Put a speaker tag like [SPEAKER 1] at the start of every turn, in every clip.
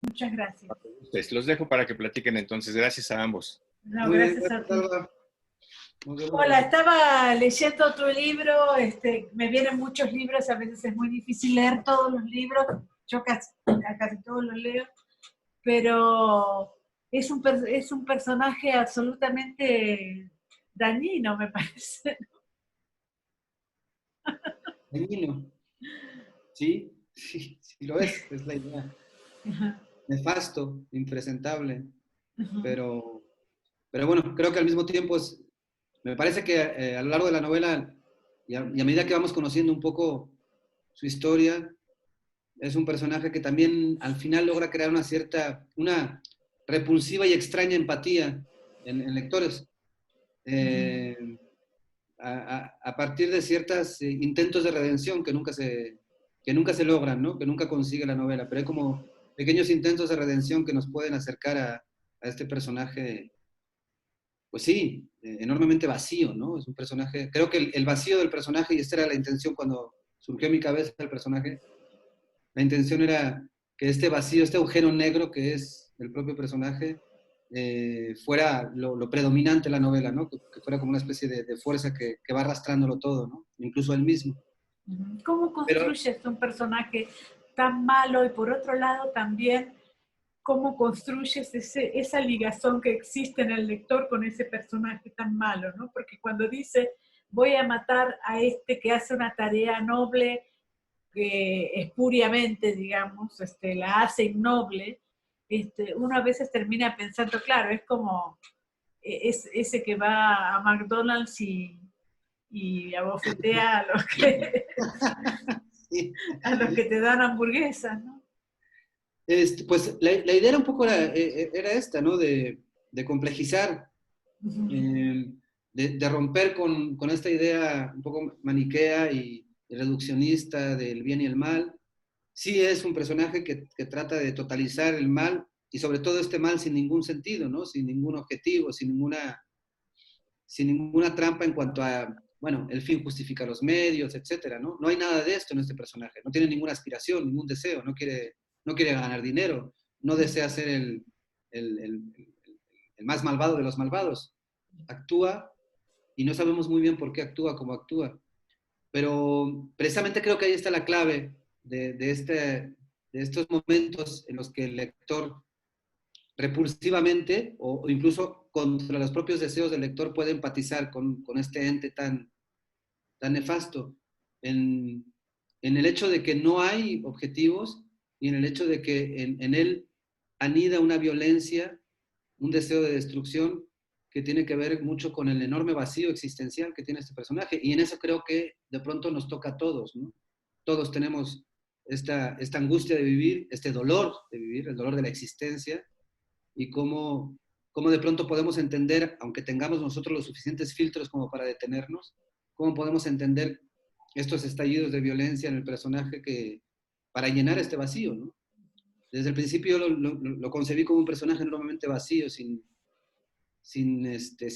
[SPEAKER 1] Muchas gracias.
[SPEAKER 2] Pues los dejo para que platiquen entonces. Gracias a ambos.
[SPEAKER 1] No,
[SPEAKER 3] Muy bien,
[SPEAKER 1] gracias a
[SPEAKER 3] gracias,
[SPEAKER 1] ti.
[SPEAKER 3] Alba. Nos vemos
[SPEAKER 1] Hola,
[SPEAKER 3] la
[SPEAKER 1] estaba leyendo otro libro, me vienen muchos libros, a veces es muy difícil leer todos los libros, yo casi todos los leo, pero es un personaje absolutamente dañino, me parece.
[SPEAKER 3] dañino. Sí, sí, sí lo es la idea. Nefasto, impresentable, pero, pero bueno, creo que al mismo tiempo me parece que a lo largo de la novela y a medida que vamos conociendo un poco su historia, es un personaje que también al final logra crear una repulsiva y extraña empatía en lectores. Eh, a partir de ciertos intentos de redención que nunca se logran, ¿no? Que nunca consigue la novela, pero hay como pequeños intentos de redención que nos pueden acercar a este personaje, pues sí, enormemente vacío, ¿no? Es un personaje, creo que el vacío del personaje, y esta era la intención cuando surgió en mi cabeza el personaje, la intención era que este vacío, este agujero negro que es el propio personaje, fuera lo predominante en la novela, ¿no? Que fuera como una especie de fuerza que va arrastrándolo todo, ¿no? Incluso él mismo.
[SPEAKER 1] ¿Cómo
[SPEAKER 3] Pero,
[SPEAKER 1] construyes un personaje tan malo y por otro lado también cómo construyes esa ligazón que existe en el lector con ese personaje tan malo, ¿no? Porque cuando dice, voy a matar a este que hace una tarea noble, que espuriamente, digamos, la hace innoble, uno a veces termina pensando, claro, es como es ese que va a McDonald's y abofetea
[SPEAKER 3] sí,
[SPEAKER 1] a los que te dan hamburguesas, ¿no?
[SPEAKER 3] pues la idea era un poco era esta, ¿no? De complejizar, eh, de romper con esta idea un poco maniquea y reduccionista del bien y el mal. Sí es un personaje que trata de totalizar el mal y sobre todo este mal sin ningún sentido, ¿no? Sin ningún objetivo, sin ninguna trampa en cuanto a, bueno, el fin justifica los medios, etcétera, ¿no? No hay nada de esto en este personaje, no tiene ninguna aspiración, ningún deseo, no quiere ganar dinero, no desea ser el más malvado de los malvados. Actúa y no sabemos muy bien por qué actúa como actúa. Pero precisamente creo que ahí está la clave de estos momentos en los que el lector repulsivamente o incluso contra los propios deseos del lector puede empatizar con este ente tan nefasto, en, en el hecho de que no hay objetivos y en el hecho de que en él anida una violencia, un deseo de destrucción que tiene que ver mucho con el enorme vacío existencial que tiene este personaje. Y en eso creo que de pronto nos toca a todos, ¿no? Todos tenemos esta angustia de vivir, este dolor de vivir, el dolor de la existencia, y cómo de pronto podemos entender, aunque tengamos nosotros los suficientes filtros como para detenernos, cómo podemos entender estos estallidos de violencia en el personaje para llenar este vacío, ¿no? Desde el principio lo concebí como un personaje enormemente vacío, sin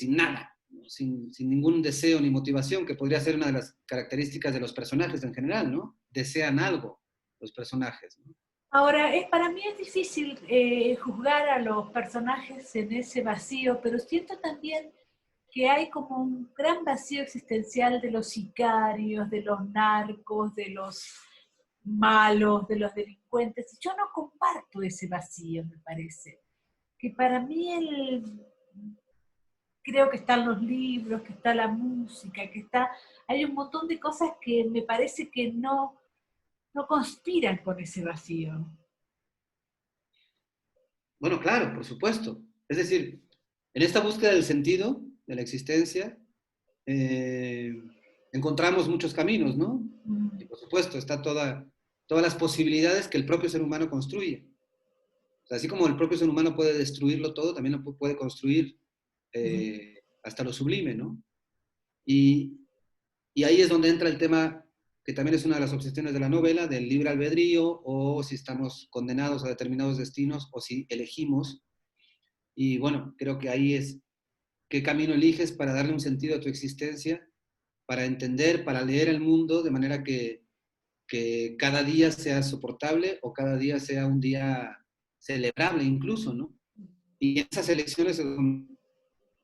[SPEAKER 3] nada, ¿no? Sin ningún deseo ni motivación, que podría ser una de las características de los personajes en general, ¿no? Desean algo los personajes, ¿no?
[SPEAKER 1] Ahora, para mí es difícil juzgar a los personajes en ese vacío, pero siento también que hay como un gran vacío existencial de los sicarios, de los narcos, de los malos, de los delincuentes. Yo no comparto ese vacío, me parece. Que para mí creo que están los libros, que está la música, hay un montón de cosas que me parece que no conspiran con ese vacío.
[SPEAKER 3] Bueno, claro, por supuesto. Es decir, en esta búsqueda del sentido de la existencia, eh, encontramos muchos caminos, ¿no? Y por supuesto, todas las posibilidades que el propio ser humano construye. O sea, así como el propio ser humano puede destruirlo todo, también lo puede construir hasta lo sublime, ¿no? Y, y ahí es donde entra el tema que también es una de las obsesiones de la novela, del libre albedrío, o si estamos condenados a determinados destinos, o si elegimos. Y bueno, creo que ahí es qué camino eliges para darle un sentido a tu existencia, para entender, para leer el mundo de manera que cada día sea soportable o cada día sea un día celebrable incluso, ¿no? Y en esas elecciones es donde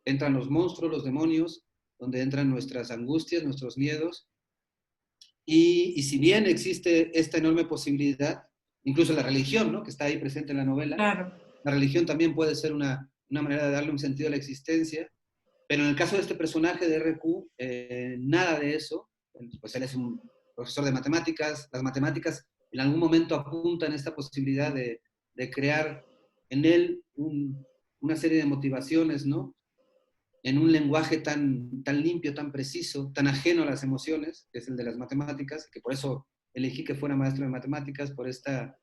[SPEAKER 3] entran los monstruos, los demonios, donde entran nuestras angustias, nuestros miedos. Y si bien existe esta enorme posibilidad, incluso la religión, ¿no?, que está ahí presente en la novela,
[SPEAKER 1] Claro.
[SPEAKER 3] la religión también puede ser una manera de darle un sentido a la existencia, pero en el caso de este personaje de RQ, nada de eso. Pues él es un profesor de matemáticas. Las matemáticas en algún momento apuntan a esta posibilidad de crear en él una serie de motivaciones, ¿no?, en un lenguaje tan limpio, tan preciso, tan ajeno a las emociones, que es el de las matemáticas, que por eso elegí que fuera maestro de matemáticas, por esta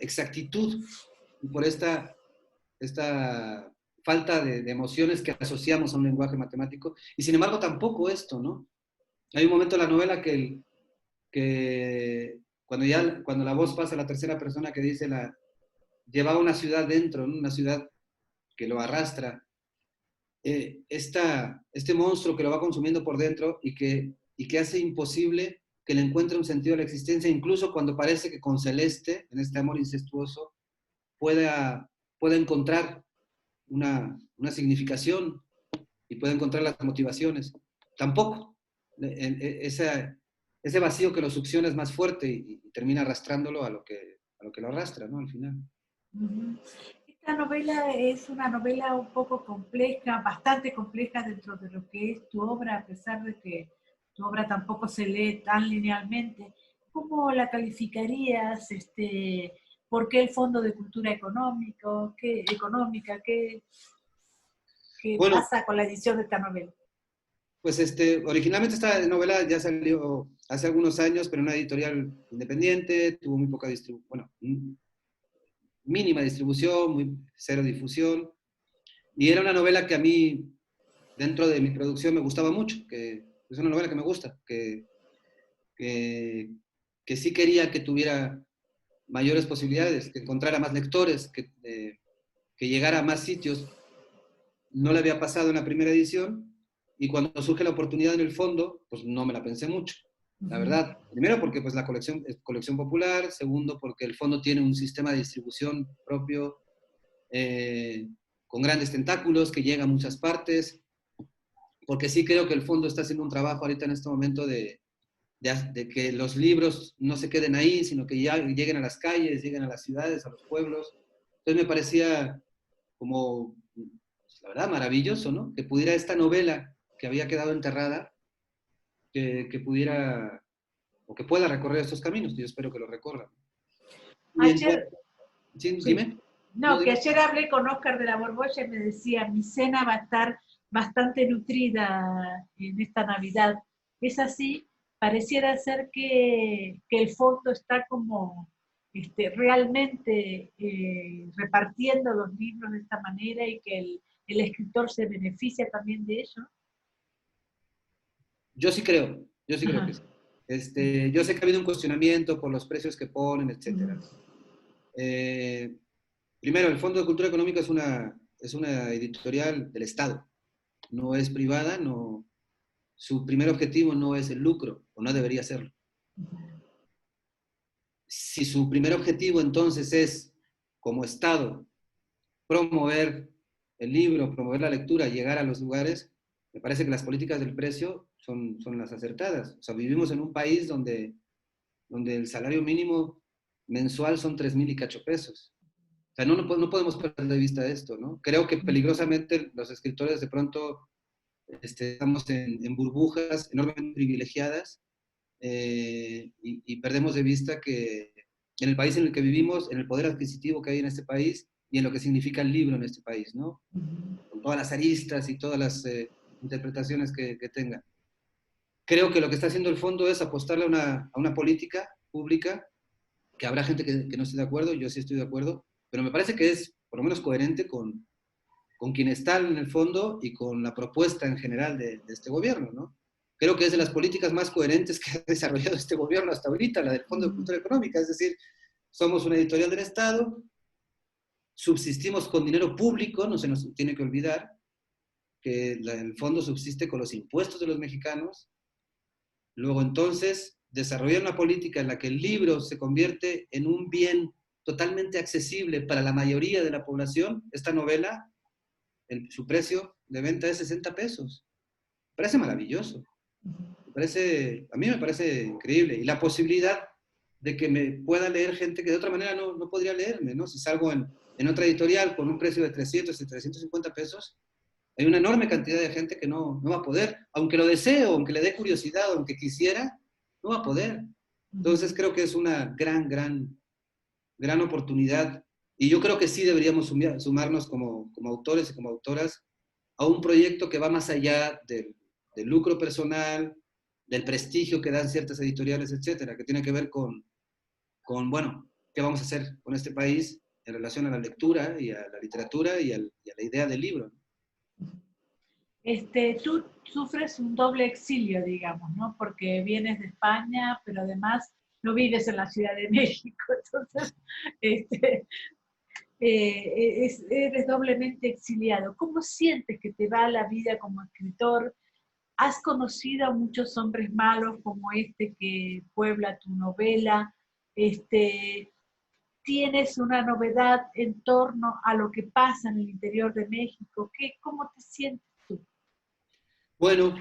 [SPEAKER 3] exactitud, por esta falta de emociones que asociamos a un lenguaje matemático. Y sin embargo tampoco esto, ¿no? Hay un momento en la novela que cuando la voz pasa a la tercera persona, que dice lleva una ciudad dentro, ¿no?, una ciudad que lo arrastra, este monstruo que lo va consumiendo por dentro y que hace imposible que le encuentre un sentido a la existencia, incluso cuando parece que con Celeste, en este amor incestuoso, pueda encontrar una significación y pueda encontrar las motivaciones. Tampoco. Ese vacío que lo succiona es más fuerte y termina arrastrándolo a lo que lo arrastra, ¿no?, al final.
[SPEAKER 1] Uh-huh. Esta novela es una novela un poco compleja, bastante compleja dentro de lo que es tu obra, a pesar de que tu obra tampoco se lee tan linealmente. ¿Cómo la calificarías? ¿Por qué el Fondo de Cultura Económica? ¿Qué
[SPEAKER 3] Bueno,
[SPEAKER 1] pasa con la edición de esta novela?
[SPEAKER 3] pues originalmente esta novela ya salió hace algunos años, pero en una editorial independiente, tuvo muy poca distribución, mínima distribución, cero difusión, y era una novela que a mí, dentro de mi producción, me gustaba mucho, que es una novela que me gusta, que sí quería que tuviera mayores posibilidades, que encontrara más lectores, que llegara a más sitios. No le había pasado en la primera edición, y cuando surge la oportunidad en el fondo, pues no me la pensé mucho, la verdad. Primero porque pues la colección es colección popular, segundo porque el fondo tiene un sistema de distribución propio, con grandes tentáculos que llega a muchas partes, porque sí creo que el fondo está haciendo un trabajo ahorita en este momento de que los libros no se queden ahí, sino que ya lleguen a las calles, lleguen a las ciudades, a los pueblos. Entonces me parecía como, la verdad, maravilloso, ¿no?, que pudiera esta novela que había quedado enterrada, que pudiera, o que pueda recorrer estos caminos, y yo espero que lo recorra.
[SPEAKER 1] Ayer,
[SPEAKER 3] ¿Sí? Dime.
[SPEAKER 1] No, que ayer hablé con Óscar de la Borbolla y me decía, mi cena va a estar bastante nutrida en esta Navidad. ¿Es así? Pareciera ser que el fondo está como realmente repartiendo los libros de esta manera y que el escritor se beneficia también de ello.
[SPEAKER 3] Yo sí creo que sí. Yo sé que ha habido un cuestionamiento por los precios que ponen, etc. Primero, el Fondo de Cultura Económica es una editorial del Estado, no es privada, no, su primer objetivo no es el lucro, o no debería serlo. Si su primer objetivo entonces es, como Estado, promover el libro, promover la lectura, llegar a los lugares, me parece que las políticas del precio son las acertadas. O sea, vivimos en un país donde el salario mínimo mensual son 3,000 y cacho pesos. O sea, no podemos perder de vista esto, ¿no? Creo que peligrosamente los escritores de pronto estamos en burbujas enormemente privilegiadas, y perdemos de vista que en el país en el que vivimos, en el poder adquisitivo que hay en este país y en lo que significa el libro en este país, ¿no? Con todas las aristas y todas las interpretaciones que tenga. Creo que lo que está haciendo el fondo es apostarle a una política pública, que habrá gente que no esté de acuerdo, yo sí estoy de acuerdo, pero me parece que es por lo menos coherente con quien está en el fondo y con la propuesta en general de este gobierno, ¿no? Creo que es de las políticas más coherentes que ha desarrollado este gobierno hasta ahorita, la del Fondo de Cultura Económica, es decir, somos una editorial del Estado, subsistimos con dinero público, no se nos tiene que olvidar que el fondo subsiste con los impuestos de los mexicanos. Luego entonces desarrollar una política en la que el libro se convierte en un bien totalmente accesible para la mayoría de la población, esta novela, su precio de venta es 60 pesos. Me parece maravilloso. A mí me parece increíble. Y la posibilidad de que me pueda leer gente que de otra manera no podría leerme, ¿no? Si salgo en otra editorial con un precio de 300 y 350 pesos, hay una enorme cantidad de gente que no va a poder, aunque lo desee, aunque le dé curiosidad, aunque quisiera, no va a poder. Entonces creo que es una gran oportunidad. Y yo creo que sí deberíamos sumarnos como autores y como autoras a un proyecto que va más allá del lucro personal, del prestigio que dan ciertas editoriales, etcétera, que tiene que ver con bueno, ¿qué vamos a hacer con este país en relación a la lectura y a la literatura y a la idea del libro?
[SPEAKER 1] Tú sufres un doble exilio, digamos, ¿no? Porque vienes de España, pero además no vives en la Ciudad de México, entonces eres doblemente exiliado. ¿Cómo sientes que te va la vida como escritor? ¿Has conocido a muchos hombres malos como este que puebla tu novela? ¿Tienes una novedad en torno a lo que pasa en el interior de México? ¿Cómo te sientes tú?
[SPEAKER 3] Bueno,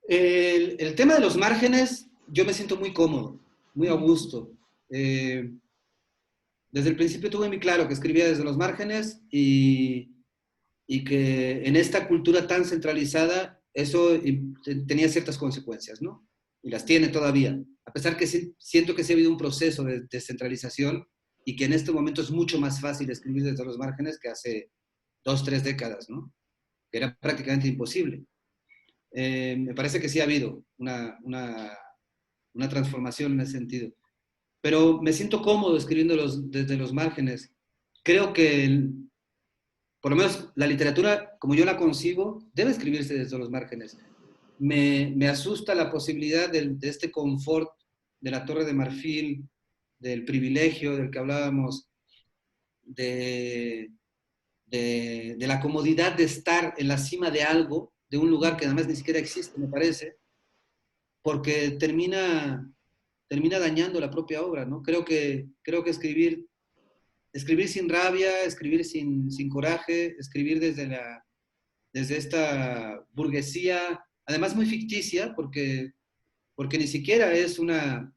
[SPEAKER 3] el tema de los márgenes, yo me siento muy cómodo, muy a gusto. Desde el principio tuve muy claro que escribía desde los márgenes y que en esta cultura tan centralizada eso tenía ciertas consecuencias, ¿no? Y las tiene todavía. A pesar que siento que sí ha habido un proceso de descentralización y que en este momento es mucho más fácil escribir desde los márgenes que hace 2, 3 décadas, ¿no? Que era prácticamente imposible. Me parece que sí ha habido una transformación en ese sentido. Pero me siento cómodo escribiendo desde los márgenes. Creo que por lo menos la literatura, como yo la concibo, debe escribirse desde los márgenes. Me asusta la posibilidad de este confort de la Torre de Marfil, del privilegio del que hablábamos, de la comodidad de estar en la cima de algo, de un lugar que además ni siquiera existe, me parece, porque termina dañando la propia obra, ¿no? Creo que escribir sin rabia, escribir sin coraje, escribir desde esta burguesía, además muy ficticia, porque ni siquiera es una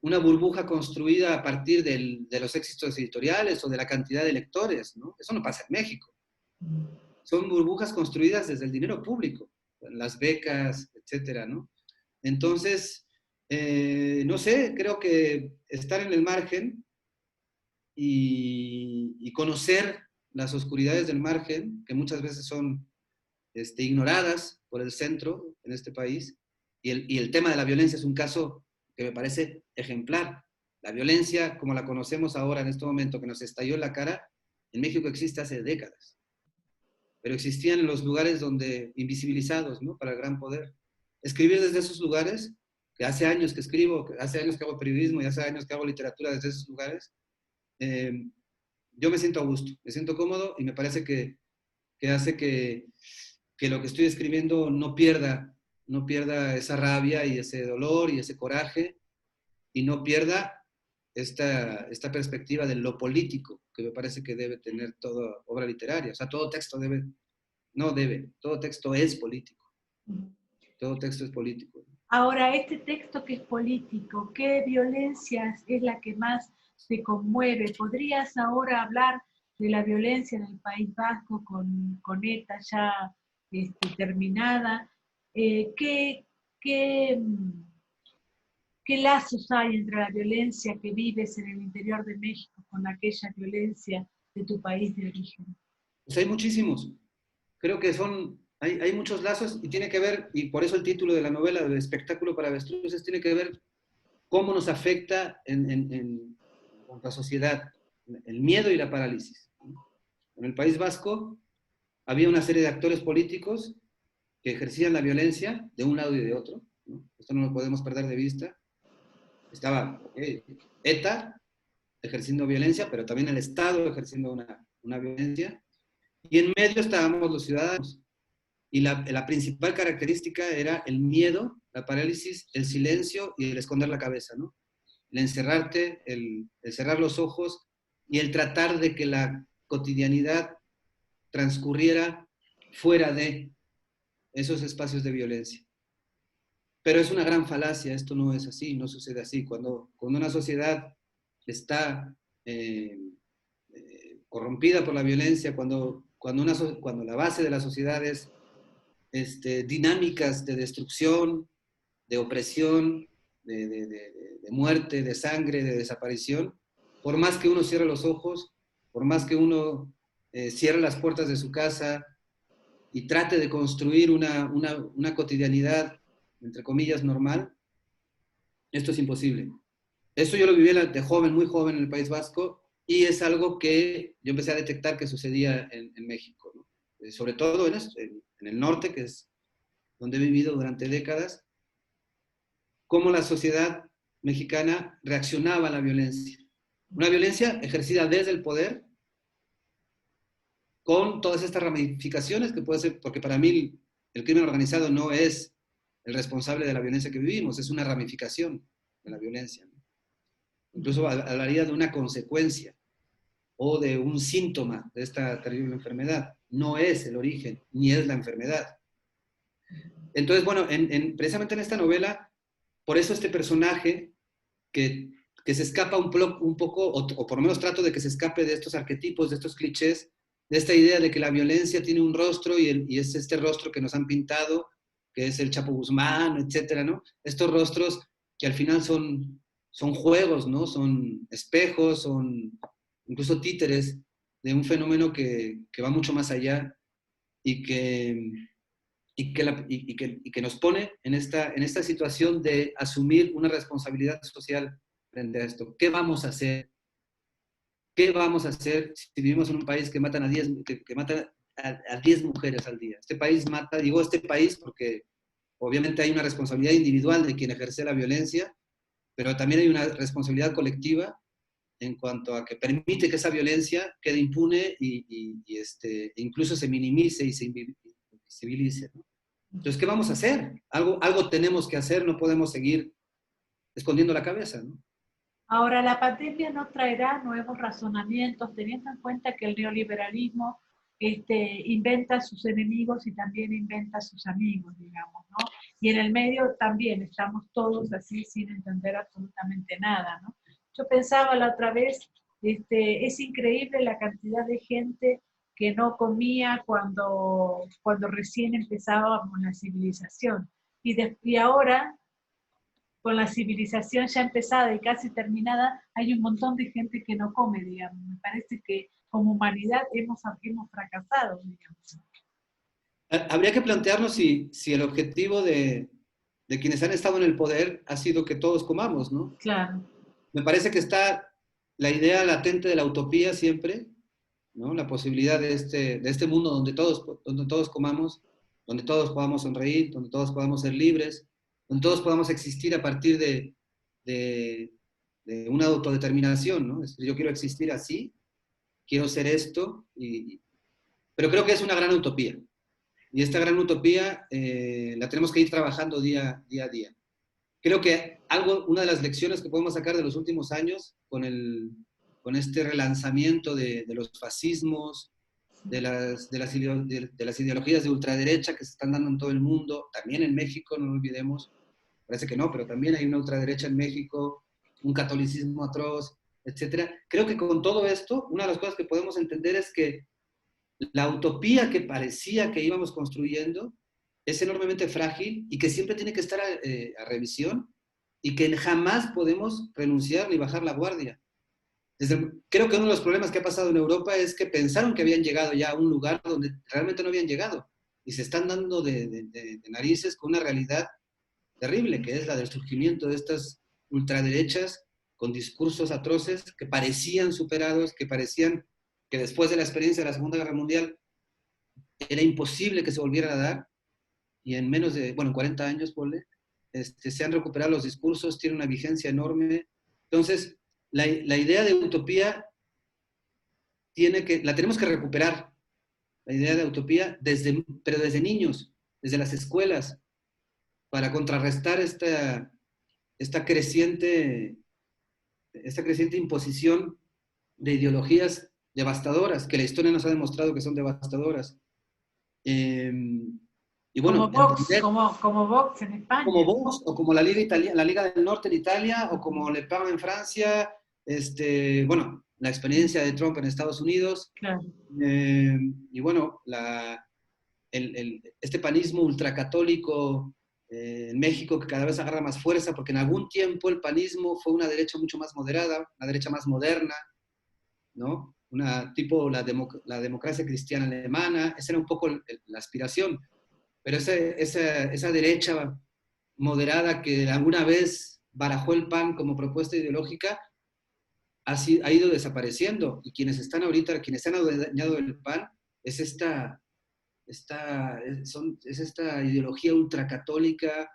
[SPEAKER 3] burbuja construida a partir de los éxitos editoriales o de la cantidad de lectores, ¿no? Eso no pasa en México. Son burbujas construidas desde el dinero público, las becas, etcétera, ¿no? Entonces, no sé, creo que estar en el margen y conocer las oscuridades del margen, que muchas veces son ignoradas por el centro en este país, y el tema de la violencia es un caso que me parece ejemplar. La violencia, como la conocemos ahora en este momento, que nos estalló en la cara, en México existe hace décadas, pero existían en los lugares donde invisibilizados, ¿no? Para el gran poder. Escribir desde esos lugares, que hace años que escribo, hace años que hago periodismo y hace años que hago literatura desde esos lugares, yo me siento a gusto, me siento cómodo y me parece que hace que lo que estoy escribiendo no pierda esa rabia y ese dolor y ese coraje y no pierda esta perspectiva de lo político que me parece que debe tener toda obra literaria. O sea, todo texto todo texto es político. Todo texto es político.
[SPEAKER 1] Ahora, este texto que es político, ¿qué violencia es la que más te conmueve? ¿Podrías ahora hablar de la violencia en el País Vasco con ETA ya terminada? ¿Qué lazos hay entre la violencia que vives en el interior de México con aquella violencia de tu país de origen?
[SPEAKER 3] Pues hay muchísimos. Creo que hay muchos lazos y tiene que ver, y por eso el título de la novela, de Espectáculo para Avestruces, tiene que ver cómo nos afecta en nuestra sociedad el miedo y la parálisis. En el País Vasco había una serie de actores políticos que ejercían la violencia de un lado y de otro, ¿no? Esto no lo podemos perder de vista. Estaba ETA ejerciendo violencia, pero también el Estado ejerciendo una violencia. Y en medio estábamos los ciudadanos. Y la principal característica era el miedo, la parálisis, el silencio y el esconder la cabeza, ¿no? el encerrarte, el cerrar los ojos y el tratar de que la cotidianidad transcurriera fuera de esos espacios de violencia. Pero es una gran falacia, esto no es así, no sucede así. Cuando una sociedad está corrompida por la violencia, cuando la base de la sociedad es dinámicas de destrucción, de opresión, de muerte, de sangre, de desaparición, por más que uno cierre los ojos, por más que uno cierre las puertas de su casa y trate de construir una cotidianidad, entre comillas, normal, esto es imposible. Esto yo lo viví de joven, muy joven en el País Vasco, y es algo que yo empecé a detectar que sucedía en México, ¿no? Sobre todo en el norte, que es donde he vivido durante décadas, cómo la sociedad mexicana reaccionaba a la violencia. Una violencia ejercida desde el poder, con todas estas ramificaciones que puede ser, porque para mí el crimen organizado no es el responsable de la violencia que vivimos, es una ramificación de la violencia, ¿no? Incluso hablaría de una consecuencia o de un síntoma de esta terrible enfermedad. No es el origen, ni es la enfermedad. Entonces, bueno, precisamente en esta novela, por eso este personaje que se escapa un poco, o por lo menos trato de que se escape de estos arquetipos, de estos clichés, de esta idea de que la violencia tiene un rostro y es este rostro que nos han pintado, que es el Chapo Guzmán, etcétera, ¿no? Estos rostros que al final son juegos, ¿no? Son espejos, son incluso títeres de un fenómeno que va mucho más allá y que nos pone en esta situación de asumir una responsabilidad social frente a esto. ¿Qué vamos a hacer? ¿Qué vamos a hacer si vivimos en un país que matan que mata a 10 mujeres al día? Este país mata, digo este país porque obviamente hay una responsabilidad individual de quien ejerce la violencia, pero también hay una responsabilidad colectiva en cuanto a que permite que esa violencia quede impune incluso se minimice y se invisibilice, ¿no? Entonces, ¿qué vamos a hacer? Algo tenemos que hacer, no podemos seguir escondiendo la cabeza, ¿no?
[SPEAKER 1] Ahora, la pandemia no traerá nuevos razonamientos, teniendo en cuenta que el neoliberalismo inventa sus enemigos y también inventa sus amigos, digamos, ¿no? Y en el medio también estamos todos así sin entender absolutamente nada, ¿no? Yo pensaba la otra vez, es increíble la cantidad de gente que no comía cuando recién empezábamos la civilización. Y ahora, con la civilización ya empezada y casi terminada, hay un montón de gente que no come, digamos. Me parece que como humanidad hemos fracasado, digamos.
[SPEAKER 3] Habría que plantearnos si el objetivo de quienes han estado en el poder ha sido que todos comamos, ¿no?
[SPEAKER 1] Claro.
[SPEAKER 3] Me parece que está la idea latente de la utopía siempre, ¿no? La posibilidad de este mundo donde todos comamos, donde todos podamos sonreír, donde todos podamos ser libres, donde todos podamos existir a partir de una autodeterminación, ¿no? Es decir, yo quiero existir así, quiero ser esto, pero creo que es una gran utopía. Y esta gran utopía la tenemos que ir trabajando día a día. Creo que una de las lecciones que podemos sacar de los últimos años con este relanzamiento de los fascismos, de las ideologías de ultraderecha que se están dando en todo el mundo, también en México, no lo olvidemos, parece que no, pero también hay una ultraderecha en México, un catolicismo atroz, etcétera. Creo que con todo esto, una de las cosas que podemos entender es que la utopía que parecía que íbamos construyendo es enormemente frágil y que siempre tiene que estar a revisión y que jamás podemos renunciar ni bajar la guardia. Creo que uno de los problemas que ha pasado en Europa es que pensaron que habían llegado ya a un lugar donde realmente no habían llegado y se están dando de narices con una realidad terrible, que es la del surgimiento de estas ultraderechas con discursos atroces que parecían superados, que parecían que después de la experiencia de la Segunda Guerra Mundial era imposible que se volviera a dar, y en menos de, en 40 años, se han recuperado los discursos, tiene una vigencia enorme. Entonces, la idea de utopía la tenemos que recuperar, la idea de utopía, pero desde niños, desde las escuelas, para contrarrestar esta creciente esta creciente imposición de ideologías devastadoras, que la historia nos ha demostrado que son devastadoras. Y bueno,
[SPEAKER 1] Como Vox, como Vox en
[SPEAKER 3] como
[SPEAKER 1] España.
[SPEAKER 3] Vox, o como la Liga, la Liga del Norte en Italia, o como Le Pen en Francia, bueno, la experiencia de Trump en Estados Unidos,
[SPEAKER 1] Claro.
[SPEAKER 3] y bueno, este panismo ultracatólico en México que cada vez agarra más fuerza, porque en algún tiempo el panismo fue una derecha mucho más moderada, una derecha más moderna, ¿no? Tipo la democracia cristiana alemana, esa era un poco la aspiración, pero esa derecha moderada que alguna vez barajó el PAN como propuesta ideológica ha ido desapareciendo, y quienes están ahorita, quienes se han adueñado del PAN, es esta ideología ultracatólica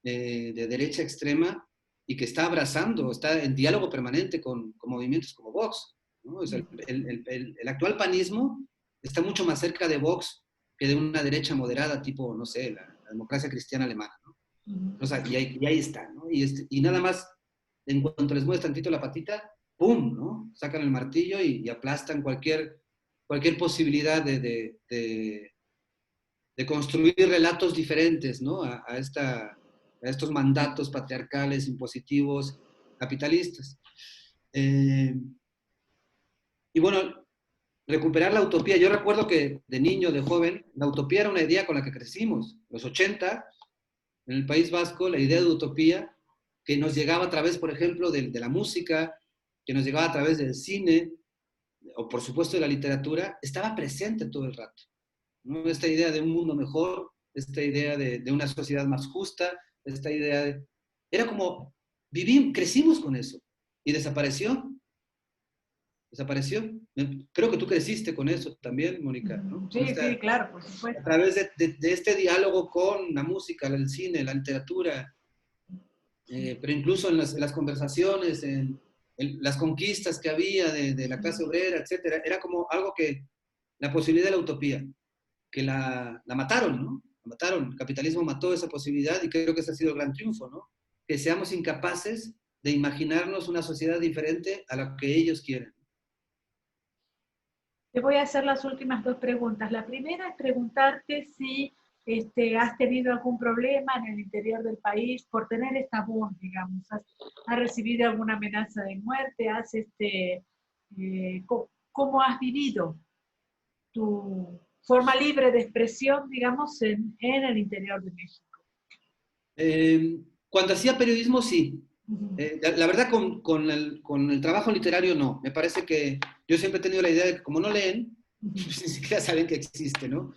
[SPEAKER 3] de derecha extrema, y que está abrazando, está en diálogo permanente con movimientos como Vox, ¿no? O sea, el actual panismo está mucho más cerca de Vox que de una derecha moderada tipo, no sé, la democracia cristiana alemana, ¿no? O sea, y ahí está, ¿no? Y nada más, en cuanto les mueves tantito la patita, ¡pum!, ¿no? Sacan el martillo y aplastan cualquier posibilidad de construir relatos diferentes, ¿no? A estos mandatos patriarcales, impositivos, capitalistas. Y bueno, recuperar la utopía. Yo recuerdo que de niño, de joven, la utopía era una idea con la que crecimos. Los 80, en el País Vasco, la idea de utopía, que nos llegaba a través, por ejemplo, de la música, que nos llegaba a través del cine, o por supuesto de la literatura, estaba presente todo el rato, ¿no? Esta idea de un mundo mejor, esta idea de una sociedad más justa, esta idea de... Era como, crecimos con eso, y desapareció. Creo que tú creciste con eso también, Mónica, ¿no?
[SPEAKER 1] Sí, sí, claro, por supuesto.
[SPEAKER 3] A través de este diálogo con la música, el cine, la literatura, pero incluso en las conversaciones, en las conquistas que había de la clase obrera, etcétera, era como algo que, la posibilidad de la utopía, que la mataron, ¿no? La mataron, el capitalismo mató esa posibilidad, y creo que ese ha sido el gran triunfo, ¿no? Que seamos incapaces de imaginarnos una sociedad diferente a la que ellos quieren.
[SPEAKER 1] Te voy a hacer las últimas dos preguntas. La primera es preguntarte si has tenido algún problema en el interior del país por tener esta voz, digamos. ¿Has recibido alguna amenaza de muerte? ¿Cómo has vivido tu forma libre de expresión, digamos, en el interior de México?
[SPEAKER 3] Cuando hacía periodismo, sí. La verdad, con el trabajo literario, no. Me parece que yo siempre he tenido la idea de que como no leen, pues ni siquiera saben que existe, ¿no?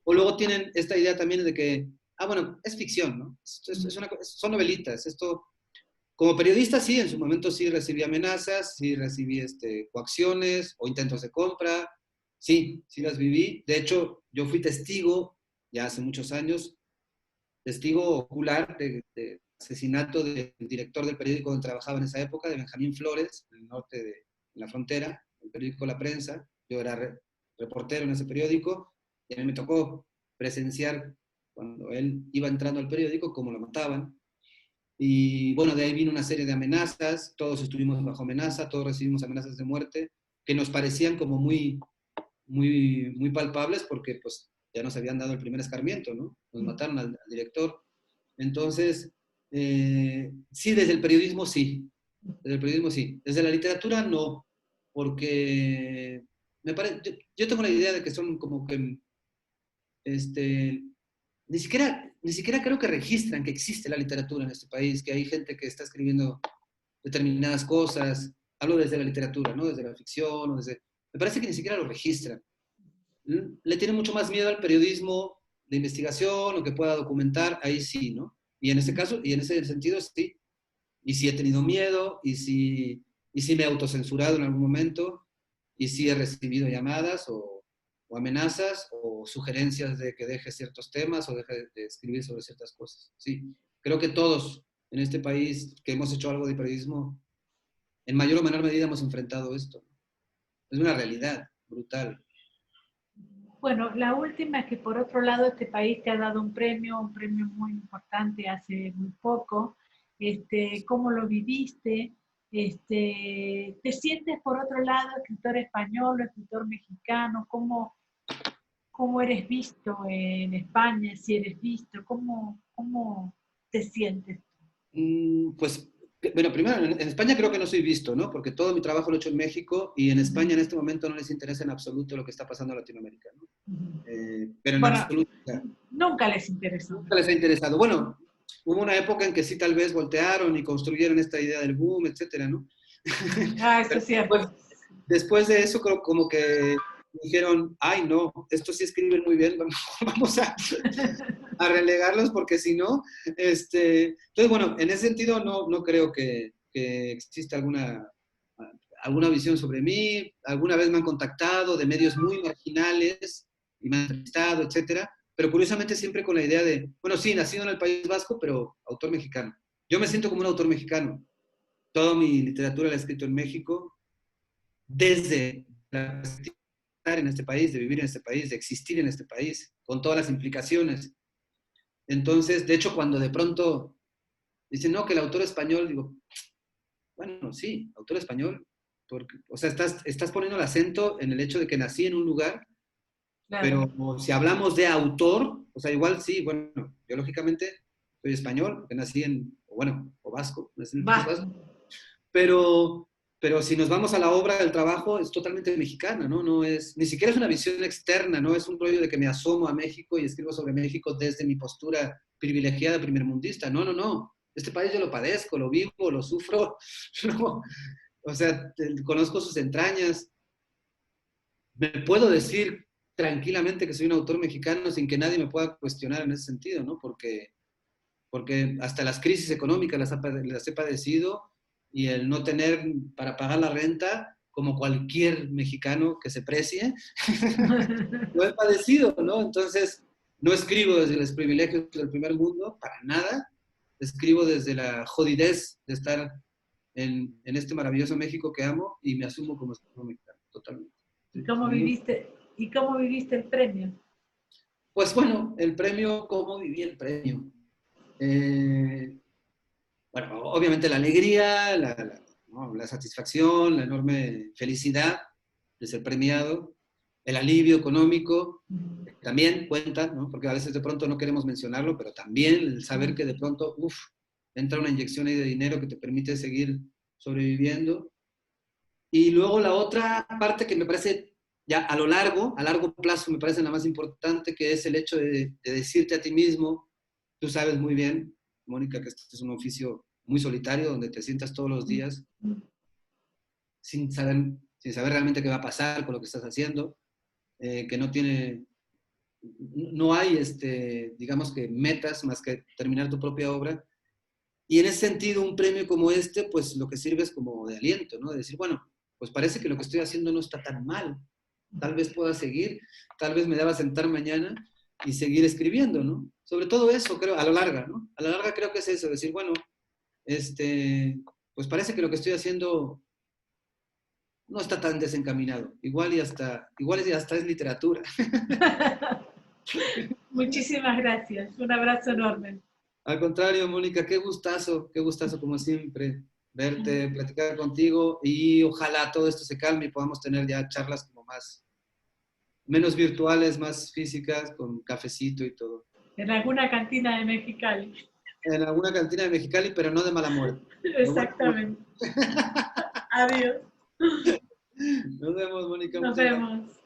[SPEAKER 3] O luego tienen esta idea también de que, bueno, es ficción, ¿no? Son novelitas. Esto, como periodista, sí, en su momento sí recibí amenazas, sí recibí coacciones o intentos de compra. Sí, sí las viví. De hecho, yo fui testigo, ya hace muchos años, testigo ocular de asesinato del director del periódico donde trabajaba en esa época, de Benjamín Flores, en el norte de la frontera, el periódico La Prensa. Yo era reportero en ese periódico, y a mí me tocó presenciar cuando él iba entrando al periódico cómo lo mataban. Y bueno, de ahí vino una serie de amenazas, todos estuvimos bajo amenaza, todos recibimos amenazas de muerte, que nos parecían como muy, muy, muy palpables, porque pues ya nos habían dado el primer escarmiento, ¿no? Nos mataron al director. Entonces, sí, desde el periodismo sí. Desde el periodismo sí. Desde la literatura no, porque yo tengo la idea de que son como que, ni siquiera creo que registran que existe la literatura en este país, que hay gente que está escribiendo determinadas cosas. Hablo desde la literatura, ¿no? Desde la ficción, me parece que ni siquiera lo registran. Le tienen mucho más miedo al periodismo de investigación o que pueda documentar, ahí sí, ¿no? Y en ese caso, y en ese sentido, sí. Y sí he tenido miedo, y sí me he autocensurado en algún momento, y sí he recibido llamadas o amenazas o sugerencias de que deje ciertos temas o deje de escribir sobre ciertas cosas. Sí, creo que todos en este país que hemos hecho algo de periodismo, en mayor o menor medida hemos enfrentado esto. Es una realidad brutal.
[SPEAKER 1] Bueno, la última es que por otro lado este país te ha dado un premio muy importante hace muy poco. ¿Cómo lo viviste? ¿Te sientes por otro lado escritor español o escritor mexicano? ¿Cómo eres visto en España? Si eres visto, ¿cómo te sientes?
[SPEAKER 3] Pues, bueno, primero, en España creo que no soy visto, ¿no? Porque todo mi trabajo lo he hecho en México y en España en este momento no les interesa en absoluto lo que está pasando en Latinoamérica, ¿no? Pero en
[SPEAKER 1] Bueno,
[SPEAKER 3] absoluto.
[SPEAKER 1] nunca les interesó.
[SPEAKER 3] Nunca les ha interesado. Bueno, hubo una época en que sí tal vez voltearon y construyeron esta idea del boom, etcétera, ¿no?
[SPEAKER 1] Ah, eso
[SPEAKER 3] Pero
[SPEAKER 1] es cierto.
[SPEAKER 3] después de eso creo como que dijeron, ay no, estos sí escriben muy bien, vamos a relegarlos porque si no, entonces bueno, en ese sentido no creo que exista alguna visión sobre mí. Alguna vez me han contactado de medios muy marginales y me han entrevistado, etcétera, pero curiosamente siempre con la idea de, bueno, sí, nacido en el País Vasco, pero autor mexicano. Yo me siento como un autor mexicano. Toda mi literatura la he escrito en México, desde estar en este país, de vivir en este país, de existir en este país, con todas las implicaciones. Entonces, de hecho, cuando de pronto dicen, no, que el autor español, digo, bueno, sí, autor español, porque, o sea, estás poniendo el acento en el hecho de que nací en un lugar,
[SPEAKER 1] Claro.
[SPEAKER 3] pero si hablamos de autor, o sea, igual sí, bueno, biológicamente soy español, que nací o vasco, nací en el País Vasco, pero si nos vamos a la obra del trabajo, es totalmente mexicana, ¿no? No es, ni siquiera es una visión externa, no es un rollo de que me asomo a México y escribo sobre México desde mi postura privilegiada primermundista. No. Este país yo lo padezco, lo vivo, lo sufro, ¿no? O sea, conozco sus entrañas. Me puedo decir tranquilamente que soy un autor mexicano sin que nadie me pueda cuestionar en ese sentido, ¿no? Porque hasta las crisis económicas las he padecido y el no tener para pagar la renta, como cualquier mexicano que se precie, lo he padecido, ¿no? Entonces, no escribo desde los privilegios del primer mundo, para nada. Escribo desde la jodidez de estar en este maravilloso México que amo y me asumo como escritor mexicano, totalmente.
[SPEAKER 1] ¿Y
[SPEAKER 3] ¿Sí?
[SPEAKER 1] cómo viviste el premio?
[SPEAKER 3] Pues bueno, el premio, ¿cómo viví el premio? Bueno, obviamente la alegría, ¿no? La satisfacción, la enorme felicidad de ser premiado, el alivio económico, también cuenta, ¿no? Porque a veces de pronto no queremos mencionarlo, pero también el saber que de pronto, entra una inyección ahí de dinero que te permite seguir sobreviviendo. Y luego la otra parte que me parece ya a largo plazo, me parece la más importante, que es el hecho de decirte a ti mismo, tú sabes muy bien, Mónica, que este es un oficio muy solitario, donde te sientas todos los días sin saber realmente qué va a pasar con lo que estás haciendo, que no hay, digamos que metas más que terminar tu propia obra. Y en ese sentido, un premio como este, pues lo que sirve es como de aliento, ¿no? De decir, bueno, pues parece que lo que estoy haciendo no está tan mal. Tal vez pueda seguir, tal vez me deba sentar mañana y seguir escribiendo, ¿no? Sobre todo eso, creo, a la larga, ¿no? A la larga creo que es eso, decir, bueno, pues parece que lo que estoy haciendo no está tan desencaminado. Igual y hasta es literatura.
[SPEAKER 1] Muchísimas gracias. Un abrazo enorme.
[SPEAKER 3] Al contrario, Mónica, qué gustazo como siempre, verte, platicar contigo y ojalá todo esto se calme y podamos tener ya charlas como menos virtuales, más físicas, con cafecito y todo.
[SPEAKER 1] En alguna cantina de Mexicali.
[SPEAKER 3] En alguna cantina de Mexicali, pero no de mala muerte.
[SPEAKER 1] Exactamente. Adiós.
[SPEAKER 3] Nos vemos, Mónica.
[SPEAKER 1] Nos vemos.